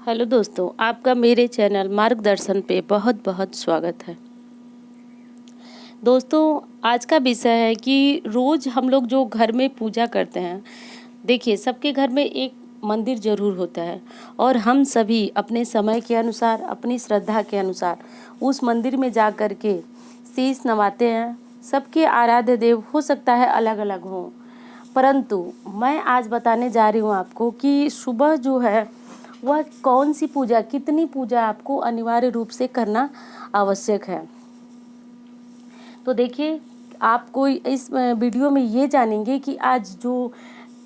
Hello दोस्तों, आपका मेरे चैनल मार्गदर्शन पे बहुत बहुत स्वागत है। दोस्तों, आज का विषय है कि रोज़ हम लोग जो घर में पूजा करते हैं। देखिए, सबके घर में एक मंदिर ज़रूर होता है और हम सभी अपने समय के अनुसार, अपनी श्रद्धा के अनुसार उस मंदिर में जा कर के शीश नवाते हैं। सबके आराध्य देव हो सकता है अलग अलग हों, परंतु मैं आज बताने जा रही हूँ आपको कि सुबह जो है वह कौन सी पूजा, कितनी पूजा आपको अनिवार्य रूप से करना आवश्यक है। तो देखिए, आपको इस वीडियो में ये जानेंगे कि आज जो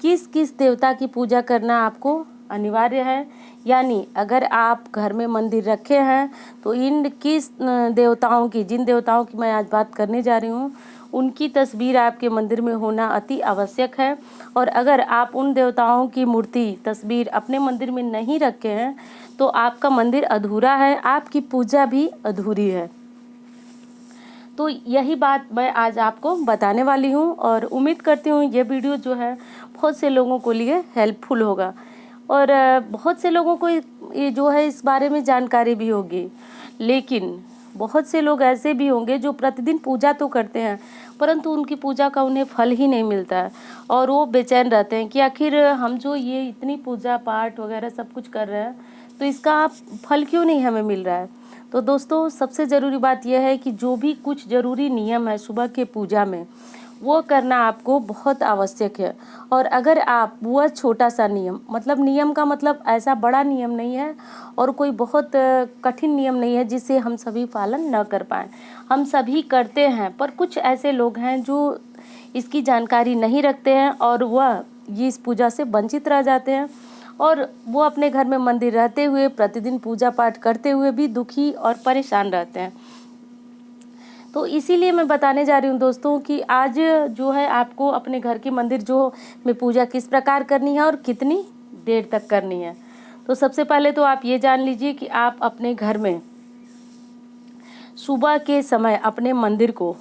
किस किस देवता की पूजा करना आपको अनिवार्य है। यानी अगर आप घर में मंदिर रखे हैं तो इन किस देवताओं की, जिन देवताओं की मैं आज बात करने जा रही हूँ, उनकी तस्वीर आपके मंदिर में होना अति आवश्यक है। और अगर आप उन देवताओं की मूर्ति, तस्वीर अपने मंदिर में नहीं रखे हैं तो आपका मंदिर अधूरा है, आपकी पूजा भी अधूरी है। तो यही बात मैं आज आपको बताने वाली हूँ और उम्मीद करती हूँ ये वीडियो जो है बहुत से लोगों को लिए हेल्पफुल होगा और बहुत से लोगों को ये जो है इस बारे में जानकारी भी होगी। लेकिन बहुत से लोग ऐसे भी होंगे जो प्रतिदिन पूजा तो करते हैं परंतु उनकी पूजा का उन्हें फल ही नहीं मिलता है और वो बेचैन रहते हैं कि आखिर हम जो ये इतनी पूजा पाठ वगैरह सब कुछ कर रहे हैं तो इसका फल क्यों नहीं हमें मिल रहा है। तो दोस्तों, सबसे ज़रूरी बात यह है कि जो भी कुछ ज़रूरी नियम है सुबह के पूजा में, वो करना आपको बहुत आवश्यक है। और अगर आप वह छोटा सा नियम, मतलब नियम का मतलब ऐसा बड़ा नियम नहीं है और कोई बहुत कठिन नियम नहीं है जिसे हम सभी पालन न कर पाएँ। हम सभी करते हैं, पर कुछ ऐसे लोग हैं जो इसकी जानकारी नहीं रखते हैं और वह ये इस पूजा से वंचित रह जाते हैं और वो अपने घर में मंदिर रहते हुए, प्रतिदिन पूजा पाठ करते हुए भी दुखी और परेशान रहते हैं। तो इसीलिए मैं बताने जा रही हूँ दोस्तों कि आज जो है आपको अपने घर के मंदिर जो में पूजा किस प्रकार करनी है और कितनी देर तक करनी है। तो सबसे पहले तो आप ये जान लीजिए कि आप अपने घर में सुबह के समय अपने मंदिर को,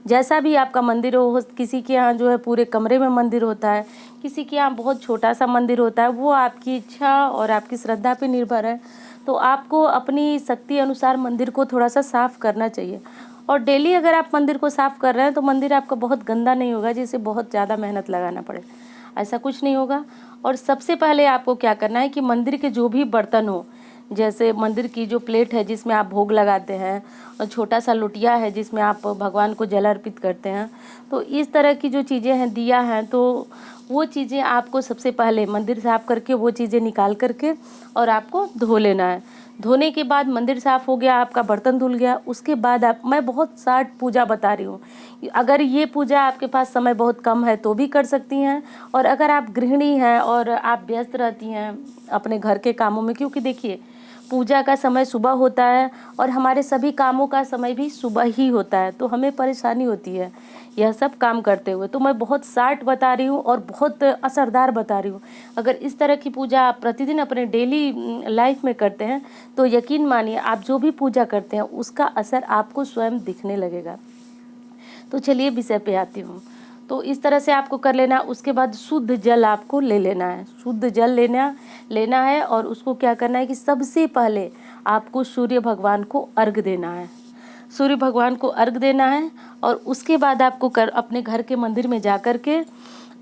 जैसा भी आपका मंदिर हो, किसी के यहाँ जो है पूरे कमरे में मंदिर होता है, किसी के यहाँ बहुत छोटा सा मंदिर होता है, वो आपकी इच्छा और आपकी श्रद्धा पे निर्भर है। तो आपको अपनी शक्ति अनुसार मंदिर को थोड़ा सा साफ़ करना चाहिए और डेली अगर आप मंदिर को साफ़ कर रहे हैं तो मंदिर आपका बहुत गंदा नहीं होगा जिसे बहुत ज़्यादा मेहनत लगाना पड़े, ऐसा कुछ नहीं होगा। और सबसे पहले आपको क्या करना है कि मंदिर के जो भी बर्तन हो, जैसे मंदिर की जो प्लेट है जिसमें आप भोग लगाते हैं और छोटा सा लोटिया है जिसमें आप भगवान को जल अर्पित करते हैं, तो इस तरह की जो चीज़ें हैं, दिया हैं, तो वो चीज़ें आपको सबसे पहले मंदिर साफ़ करके वो चीज़ें निकाल करके और आपको धो लेना है। धोने के बाद मंदिर साफ़ हो गया, आपका बर्तन धुल गया, उसके बाद आप, मैं बहुत शार्ट पूजा बता रही हूँ, अगर ये पूजा आपके पास समय बहुत कम है तो भी कर सकती हैं। और अगर आप गृहिणी हैं और आप व्यस्त रहती हैं अपने घर के कामों में, क्योंकि देखिए पूजा का समय सुबह होता है और हमारे सभी कामों का समय भी सुबह ही होता है, तो हमें परेशानी होती है यह सब काम करते हुए। तो मैं बहुत शार्ट बता रही हूँ और बहुत असरदार बता रही हूँ। अगर इस तरह की पूजा आप प्रतिदिन अपने डेली लाइफ में करते हैं तो यकीन मानिए आप जो भी पूजा करते हैं उसका असर आपको स्वयं दिखने लगेगा। तो चलिए विषय पे आती हूँ। तो इस तरह से आपको कर लेना। उसके बाद शुद्ध जल आपको ले लेना है, शुद्ध जल लेना है और उसको क्या करना है कि सबसे पहले आपको सूर्य भगवान को अर्घ देना है, सूर्य भगवान को अर्घ देना है। और उसके बाद आपको अपने घर के मंदिर में जा कर के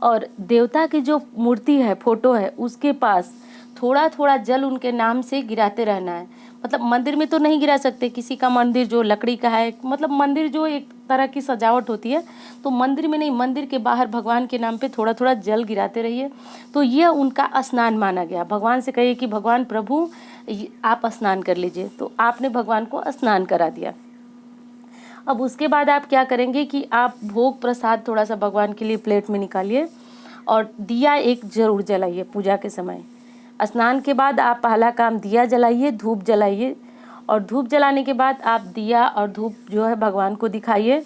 और देवता की जो मूर्ति है, फोटो है, उसके पास थोड़ा थोड़ा जल उनके नाम से गिराते रहना है। मतलब मंदिर में तो नहीं गिरा सकते, किसी का मंदिर जो लकड़ी का है, मतलब मंदिर जो एक तरह की सजावट होती है, तो मंदिर में नहीं, मंदिर के बाहर भगवान के नाम पे थोड़ा थोड़ा जल गिराते रहिए। तो यह उनका स्नान माना गया। भगवान से कहिए कि भगवान प्रभु आप स्नान कर लीजिए, तो आपने भगवान को स्नान करा दिया। अब उसके बाद आप क्या करेंगे कि आप भोग प्रसाद थोड़ा सा भगवान के लिए प्लेट में निकालिए और दिया एक जरूर जलाइए पूजा के समय। स्नान के बाद आप पहला काम दिया जलाइए, धूप जलाइए और धूप जलाने के बाद आप दिया और धूप जो है भगवान को दिखाइए।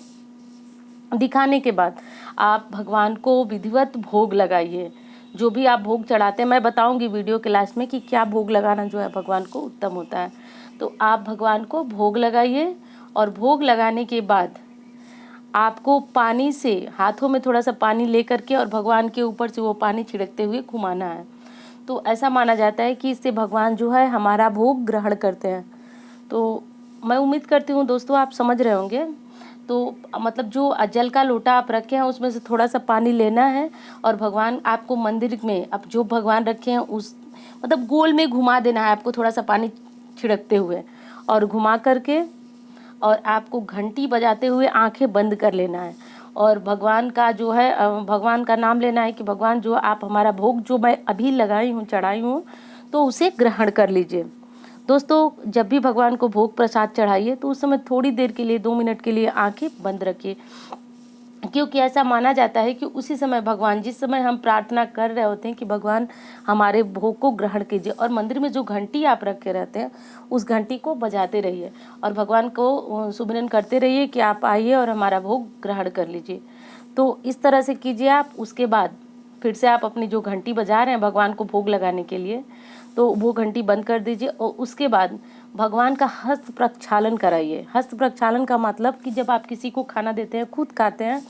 दिखाने के बाद आप भगवान को विधिवत भोग लगाइए। जो भी आप भोग चढ़ाते हैं, मैं बताऊंगी वीडियो के लास्ट में कि क्या भोग लगाना जो है भगवान को उत्तम होता है। तो आप भगवान को भोग लगाइए और भोग लगाने के बाद आपको पानी से, हाथों में थोड़ा सा पानी ले करके और भगवान के ऊपर से वो पानी छिड़कते हुए घुमाना है। तो ऐसा माना जाता है कि इससे भगवान जो है हमारा भोग ग्रहण करते हैं। तो मैं उम्मीद करती हूँ दोस्तों आप समझ रहे होंगे। तो मतलब जो जल का लोटा आप रखे हैं उसमें से थोड़ा सा पानी लेना है और भगवान आपको मंदिर में अब जो भगवान रखे हैं उस मतलब गोल में घुमा देना है आपको, थोड़ा सा पानी छिड़कते हुए और घुमा करके, और आपको घंटी बजाते हुए आंखें बंद कर लेना है और भगवान का जो है भगवान का नाम लेना है कि भगवान जो आप हमारा भोग जो मैं अभी लगाई हूँ चढ़ाई हूँ तो उसे ग्रहण कर लीजिए। दोस्तों जब भी भगवान को भोग प्रसाद चढ़ाइए तो उस समय थोड़ी देर के लिए 2 मिनट के लिए आंखें बंद रखिए, क्योंकि ऐसा माना जाता है कि उसी समय भगवान, जिस समय हम प्रार्थना कर रहे होते हैं कि भगवान हमारे भोग को ग्रहण कीजिए, और मंदिर में जो घंटी आप रखे रहते हैं उस घंटी को बजाते रहिए और भगवान को सुमिरन करते रहिए कि आप आइए और हमारा भोग ग्रहण कर लीजिए। तो इस तरह से कीजिए आप। उसके बाद फिर से आप अपनी जो घंटी बजा रहे हैं भगवान को भोग लगाने के लिए, तो वो घंटी बंद कर दीजिए और उसके बाद भगवान का हस्त प्रक्षालन कराइए। हस्त प्रक्षालन का मतलब कि जब आप किसी को खाना देते हैं, खुद खाते हैं,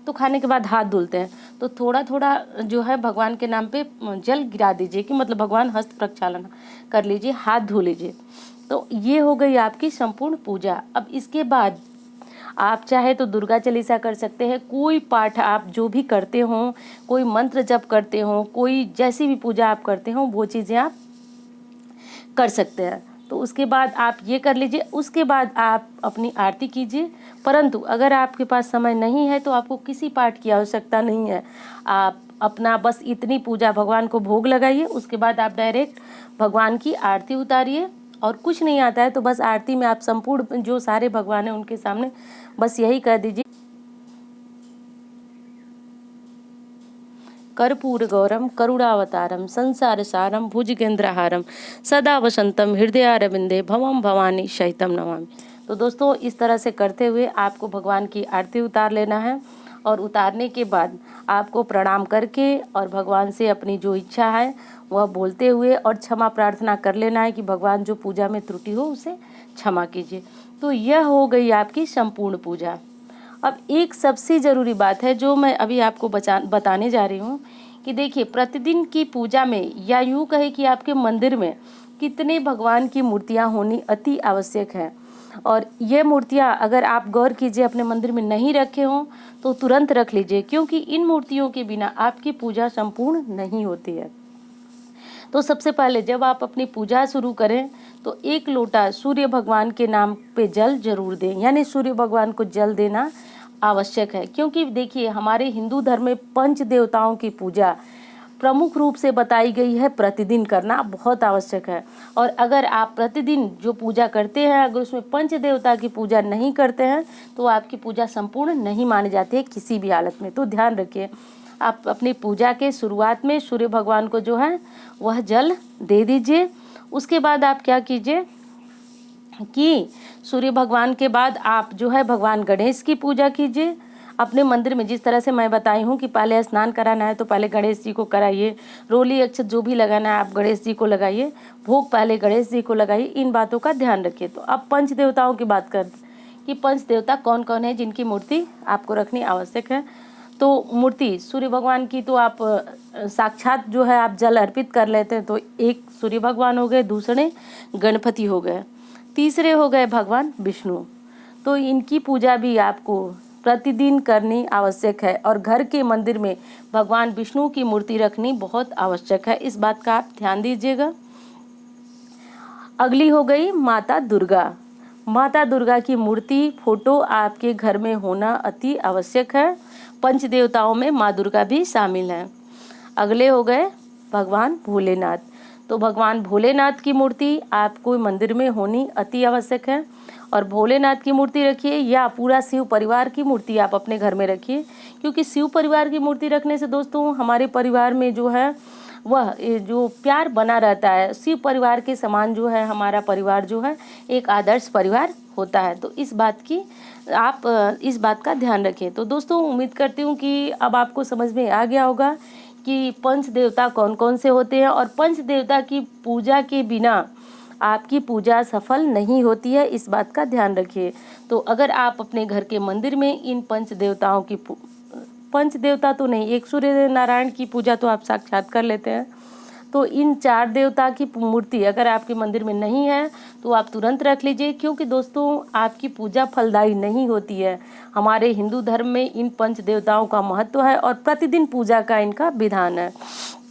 तो खाने के बाद हाथ धुलते हैं, तो थोड़ा थोड़ा जो है भगवान के नाम पे जल गिरा दीजिए कि मतलब भगवान हस्त प्रक्षालन कर लीजिए, हाथ धो लीजिए। तो ये हो गई आपकी संपूर्ण पूजा। अब इसके बाद आप चाहे तो दुर्गा चालीसा कर सकते हैं, कोई पाठ आप जो भी करते हों, कोई मंत्र जप करते हों, कोई जैसी भी पूजा आप करते हों वो चीज़ें आप कर सकते हैं। तो उसके बाद आप ये कर लीजिए। उसके बाद आप अपनी आरती कीजिए, परंतु अगर आपके पास समय नहीं है तो आपको किसी पाठ की आवश्यकता नहीं है। आप अपना बस इतनी पूजा भगवान को भोग लगाइए, उसके बाद आप डायरेक्ट भगवान की आरती उतारिए। और कुछ नहीं आता है तो बस आरती में आप संपूर्ण जो सारे भगवान हैं उनके सामने बस यही कह दीजिए, कर्पूर गौरम करुणावतारम संसार सारम भुजगेंद्रहारम सदा वसंतम हृदयारविंदे भवम भवानी शहितम नमामि। तो दोस्तों इस तरह से करते हुए आपको भगवान की आरती उतार लेना है और उतारने के बाद आपको प्रणाम करके और भगवान से अपनी जो इच्छा है वह बोलते हुए और क्षमा प्रार्थना कर लेना है कि भगवान जो पूजा में त्रुटि हो उसे क्षमा कीजिए। तो यह हो गई आपकी संपूर्ण पूजा। अब एक सबसे ज़रूरी बात है जो मैं अभी आपको बताने जा रही हूँ कि देखिए प्रतिदिन की पूजा में या यूँ कहे कि आपके मंदिर में कितने भगवान की मूर्तियाँ होनी अति आवश्यक है। और ये मूर्तियाँ अगर आप गौर कीजिए अपने मंदिर में नहीं रखे हों तो तुरंत रख लीजिए, क्योंकि इन मूर्तियों के बिना आपकी पूजा संपूर्ण नहीं होती है। तो सबसे पहले जब आप अपनी पूजा शुरू करें तो 1 लोटा सूर्य भगवान के नाम पे जल जरूर दें, यानी सूर्य भगवान को जल देना आवश्यक है। क्योंकि देखिए हमारे हिंदू धर्म में पंच देवताओं की पूजा प्रमुख रूप से बताई गई है, प्रतिदिन करना बहुत आवश्यक है। और अगर आप प्रतिदिन जो पूजा करते हैं अगर उसमें पंच देवता की पूजा नहीं करते हैं तो आपकी पूजा संपूर्ण नहीं मानी जाती है किसी भी हालत में। तो ध्यान रखिए, आप अपनी पूजा के शुरुआत में सूर्य भगवान को जो है वह जल दे दीजिए। उसके बाद आप क्या कीजिए कि सूर्य भगवान के बाद आप जो है भगवान गणेश की पूजा कीजिए अपने मंदिर में। जिस तरह से मैं बताई हूँ कि पहले स्नान कराना है तो पहले गणेश जी को कराइए, रोली अक्षत जो भी लगाना है आप गणेश जी को लगाइए, भोग पहले गणेश जी को लगाइए, इन बातों का ध्यान रखिए। तो अब पंच देवताओं की बात कर कि पंच देवता कौन कौन है जिनकी मूर्ति आपको रखनी आवश्यक है। तो मूर्ति सूर्य भगवान की तो आप साक्षात जो है आप जल अर्पित कर लेते हैं, तो एक सूर्य भगवान हो गए, दूसरे गणपति हो गए, तीसरे हो गए भगवान विष्णु। तो इनकी पूजा भी आपको प्रतिदिन करनी आवश्यक है और घर के मंदिर में भगवान विष्णु की मूर्ति रखनी बहुत आवश्यक है, इस बात का आप ध्यान दीजिएगा। अगली हो गई माता दुर्गा। माता दुर्गा की मूर्ति फोटो आपके घर में होना अति आवश्यक है। पंच देवताओं में माँ दुर्गा भी शामिल हैं। अगले हो गए भगवान भोलेनाथ। तो भगवान भोलेनाथ की मूर्ति आपको मंदिर में होनी अति आवश्यक है और भोलेनाथ की मूर्ति रखिए या पूरा शिव परिवार की मूर्ति आप अपने घर में रखिए, क्योंकि शिव परिवार की मूर्ति रखने से दोस्तों हमारे परिवार में जो है वह जो प्यार बना रहता है। शिव परिवार के समान जो है हमारा परिवार जो है एक आदर्श परिवार होता है। तो इस बात का ध्यान रखें। तो दोस्तों उम्मीद करती हूँ कि अब आपको समझ में आ गया होगा कि पंच देवता कौन कौन से होते हैं और पंच देवता की पूजा के बिना आपकी पूजा सफल नहीं होती है, इस बात का ध्यान रखिए। तो अगर आप अपने घर के मंदिर में इन पंच देवताओं की पंच देवता तो नहीं, एक सूर्य नारायण की पूजा तो आप साक्षात कर लेते हैं, तो इन 4 देवता की मूर्ति अगर आपके मंदिर में नहीं है तो आप तुरंत रख लीजिए, क्योंकि दोस्तों आपकी पूजा फलदायी नहीं होती है। हमारे हिंदू धर्म में इन पंच देवताओं का महत्व है और प्रतिदिन पूजा का इनका विधान है।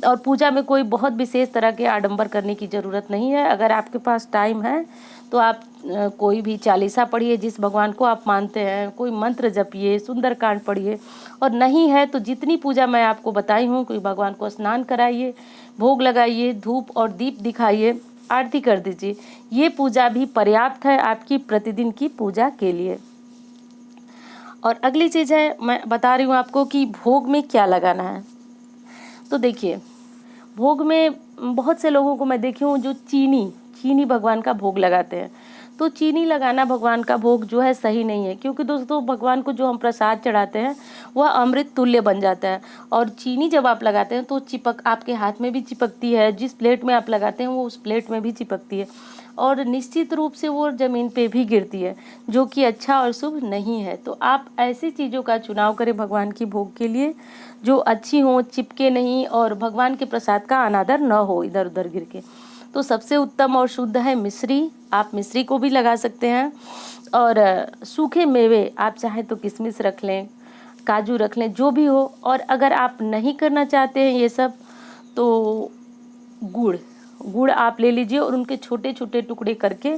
और पूजा में कोई बहुत विशेष तरह के आडंबर करने की ज़रूरत नहीं है। अगर आपके पास टाइम है तो आप कोई भी चालीसा पढ़िए जिस भगवान को आप मानते हैं, कोई मंत्र जपिए, सुंदरकांड पढ़िए, और नहीं है तो जितनी पूजा मैं आपको बताई हूँ, कोई भगवान को स्नान कराइए, भोग लगाइए, धूप और दीप दिखाइए, आरती कर दीजिए। ये पूजा भी पर्याप्त है आपकी प्रतिदिन की पूजा के लिए। और अगली चीज़ है, मैं बता रही हूँ आपको कि भोग में क्या लगाना है। तो देखिए, भोग में बहुत से लोगों को मैं देखी हूँ जो चीनी भगवान का भोग लगाते हैं। तो चीनी लगाना भगवान का भोग जो है सही नहीं है, क्योंकि दोस्तों भगवान को जो हम प्रसाद चढ़ाते हैं वह अमृत तुल्य बन जाता है। और चीनी जब आप लगाते हैं तो चिपक आपके हाथ में भी चिपकती है, जिस प्लेट में आप लगाते हैं वो उस प्लेट में भी चिपकती है, और निश्चित रूप से वो ज़मीन पे भी गिरती है, जो कि अच्छा और शुभ नहीं है। तो आप ऐसी चीज़ों का चुनाव करें भगवान की भोग के लिए जो अच्छी हों, चिपके नहीं, और भगवान के प्रसाद का अनादर न हो इधर उधर गिर के। तो सबसे उत्तम और शुद्ध है मिश्री। आप मिश्री को भी लगा सकते हैं। और सूखे मेवे आप चाहें तो किशमिश रख लें, काजू रख लें, जो भी हो। और अगर आप नहीं करना चाहते हैं ये सब तो गुड़ आप ले लीजिए और उनके छोटे छोटे टुकड़े करके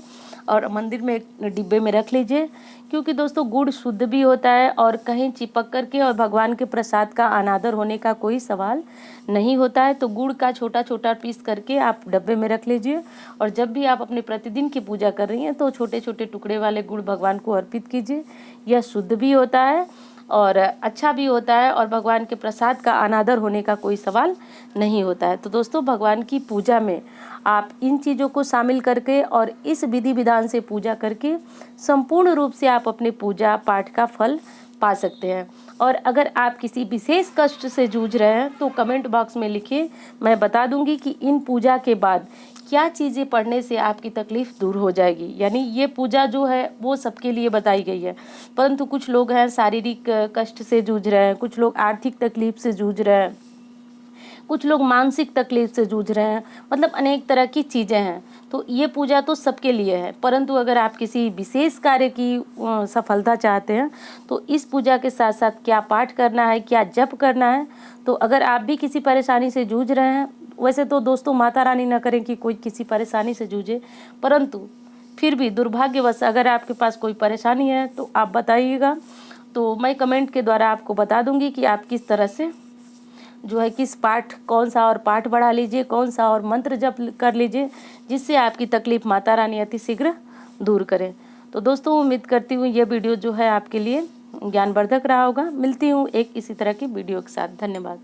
और मंदिर में एक डिब्बे में रख लीजिए, क्योंकि दोस्तों गुड़ शुद्ध भी होता है और कहीं चिपक करके और भगवान के प्रसाद का अनादर होने का कोई सवाल नहीं होता है। तो गुड़ का छोटा छोटा पीस करके आप डब्बे में रख लीजिए, और जब भी आप अपने प्रतिदिन की पूजा कर रही हैं तो छोटे छोटे टुकड़े वाले गुड़ भगवान को अर्पित कीजिए। यह शुद्ध भी होता है और अच्छा भी होता है, और भगवान के प्रसाद का अनादर होने का कोई सवाल नहीं होता है। तो दोस्तों भगवान की पूजा में आप इन चीज़ों को शामिल करके और इस विधि विधान से पूजा करके संपूर्ण रूप से आप अपने पूजा पाठ का फल पा सकते हैं। और अगर आप किसी विशेष कष्ट से जूझ रहे हैं तो कमेंट बॉक्स में लिखिए, मैं बता दूंगी कि इन पूजा के बाद क्या चीज़ें पढ़ने से आपकी तकलीफ़ दूर हो जाएगी। यानी ये पूजा जो है वो सबके लिए बताई गई है, परंतु कुछ लोग हैं शारीरिक कष्ट से जूझ रहे हैं, कुछ लोग आर्थिक तकलीफ से जूझ रहे हैं, कुछ लोग मानसिक तकलीफ से जूझ रहे हैं, मतलब अनेक तरह की चीज़ें हैं। तो ये पूजा तो सबके लिए है, परंतु अगर आप किसी विशेष कार्य की सफलता चाहते हैं तो इस पूजा के साथ साथ क्या पाठ करना है, क्या जप करना है। तो अगर आप भी किसी परेशानी से जूझ रहे हैं, वैसे तो दोस्तों माता रानी न करें कि कोई किसी परेशानी से जूझे, परंतु फिर भी दुर्भाग्यवश अगर आपके पास कोई परेशानी है तो आप बताइएगा, तो मैं कमेंट के द्वारा आपको बता दूंगी कि आप किस तरह से जो है किस पाठ, कौन सा और पाठ बढ़ा लीजिए, कौन सा और मंत्र जप कर लीजिए, जिससे आपकी तकलीफ माता रानी अति शीघ्र दूर करें। तो दोस्तों उम्मीद करती हूँ ये वीडियो जो है आपके लिए ज्ञानवर्धक रहा होगा। मिलती हूँ एक इसी तरह की वीडियो के साथ। धन्यवाद।